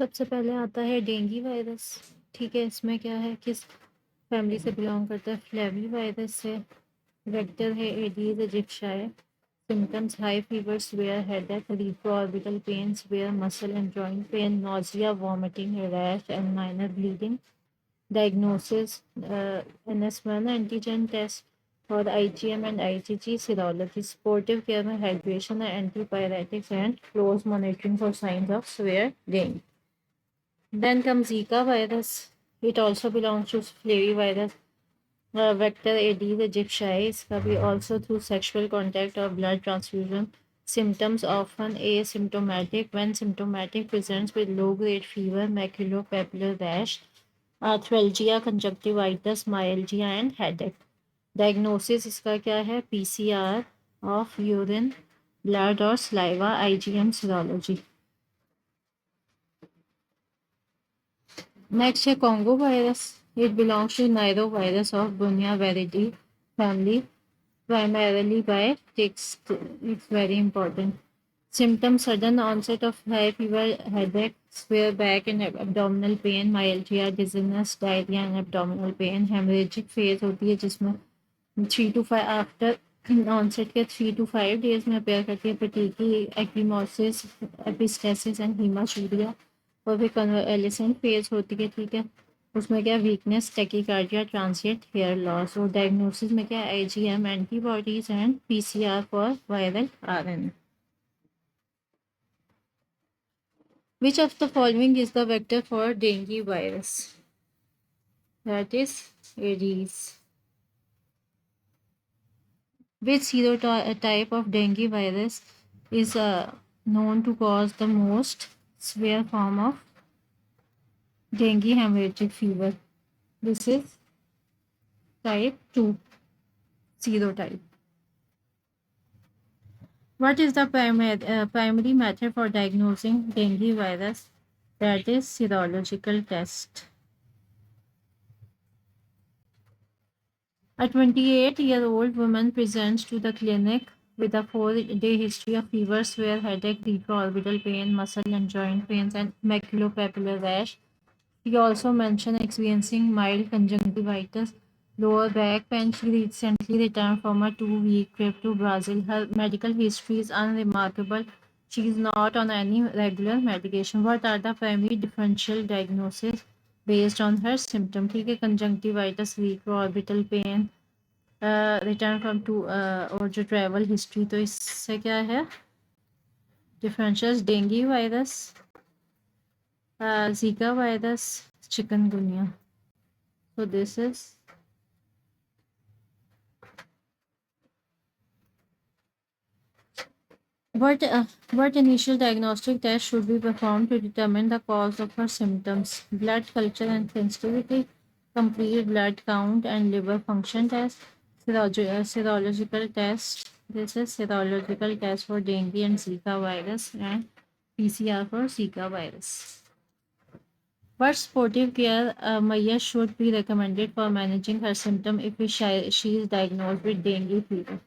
सबसे पहले आता है डेंगू वायरस। ठीक है, इसमें क्या है, किस फैमिली से बिलोंग करता है? फ्लैवी वायरस से। वेक्टर है aedes aegypti. Symptoms high fever, severe headache, retroorbital pain, severe muscle and joint pain, nausea, vomiting, rash and minor bleeding. Diagnosis, NS1 antigen test और IgM and IgG serology. Supportive care में hydration and antipyretics and close monitoring for signs of severe dengue. Then comes Zika virus. It also belongs to flavivirus vector Aedes aegypti. इसका भी also through sexual contact or blood transfusion. Symptoms often asymptomatic. When symptomatic, presents with low-grade fever, maculopapular rash, arthralgia, conjunctivitis, myalgia, and headache. Diagnosis इसका क्या है? PCR of urine, blood और saliva, IgM serology. Next है Congo virus. It belongs to norovirus of Bunyavirinae family, primarily by ticks. It's very important. Symptoms: sudden onset of high fever, headache, severe back and abdominal pain, myalgia, dizziness, diarrhea and abdominal pain. Hemorrhagic phase होती है जिसमें 3 to 5 after onset के 3 to 5 days में appear करती है पेटिकी, एक्विमोसिस, epistasis and हीमाचूरिया। और फिर convalescent phase होती है। ठीक है, उसमें क्या weakness, tachycardia, transient hair loss. और डायग्नोसिस में क्या IgM antibodies and PCR for viral RNA. Which of the following is the vector for dengue virus? That is Aedes. Which serotype of dengue virus is known to cause the most severe form of dengue hemorrhagic fever? This is type 2 serotype. What is the primary method for diagnosing dengue virus? That is serological test. A 28-year-old woman presents to the clinic with a 4-day history of fever, severe headache, retroorbital pain, muscle and joint pains, and maculopapular rash. She also mentioned experiencing mild conjunctivitis, lower back pain. She recently returned from a 2-week trip to Brazil. Her medical history is unremarkable. She is not on any regular medication. What are the primary differential diagnoses based on her symptom? ठीक है, conjunctivitis, retroorbital pain, return from to और जो travel history, तो इससे क्या है differentials? Dengue virus, Zika virus, chikungunya. So this is what initial diagnostic test should be performed to determine the cause of her symptoms? Blood culture and sensitivity, complete blood count and liver function test, serological test. This is serological test for dengue and Zika virus, and PCR for Zika virus. What supportive care Maya should be recommended for managing her symptom if she is diagnosed with dengue fever?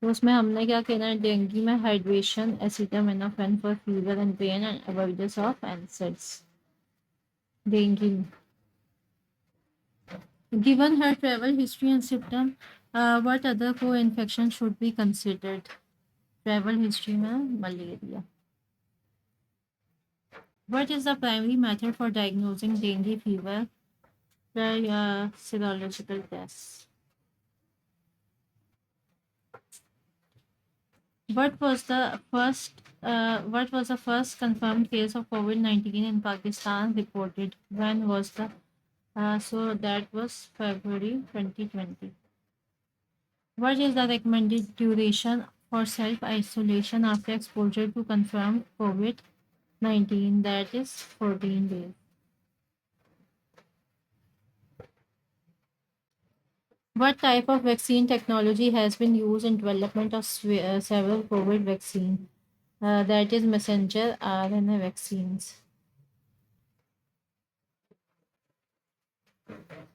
तो उसमें हमने क्या कहना है? Dengue में hydration, acetaminophen for fever and pain and avoidance of NSAIDs. Dengue given her travel history and symptom, what other co infection should be considered? Travel history में malaria. What is the primary method for diagnosing dengue fever? The serological tests. What was the first confirmed case of COVID-19 in Pakistan reported? When was the so that was February 2020. What is the recommended duration for self-isolation after exposure to confirmed COVID-19? That is 14 days. What type of vaccine technology has been used in development of several COVID vaccines? That is messenger RNA vaccines.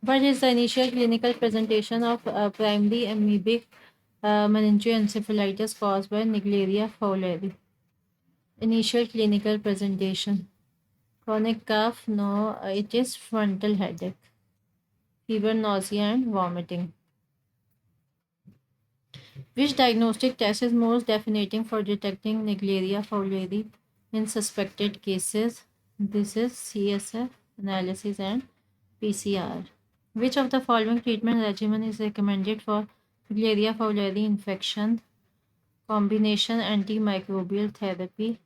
What is the initial clinical presentation of primary amoebic meningoencephalitis caused by Naegleria fowleri? Initial clinical presentation. Chronic cough, no, it is frontal headache. Fever, nausea, and vomiting. Which diagnostic test is most definitive for detecting Naegleria fowleri in suspected cases? This is CSF analysis and PCR. Which of the following treatment regimen is recommended for Naegleria fowleri infection? Combination antimicrobial therapy,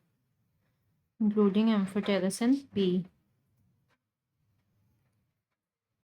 including amphotericin B.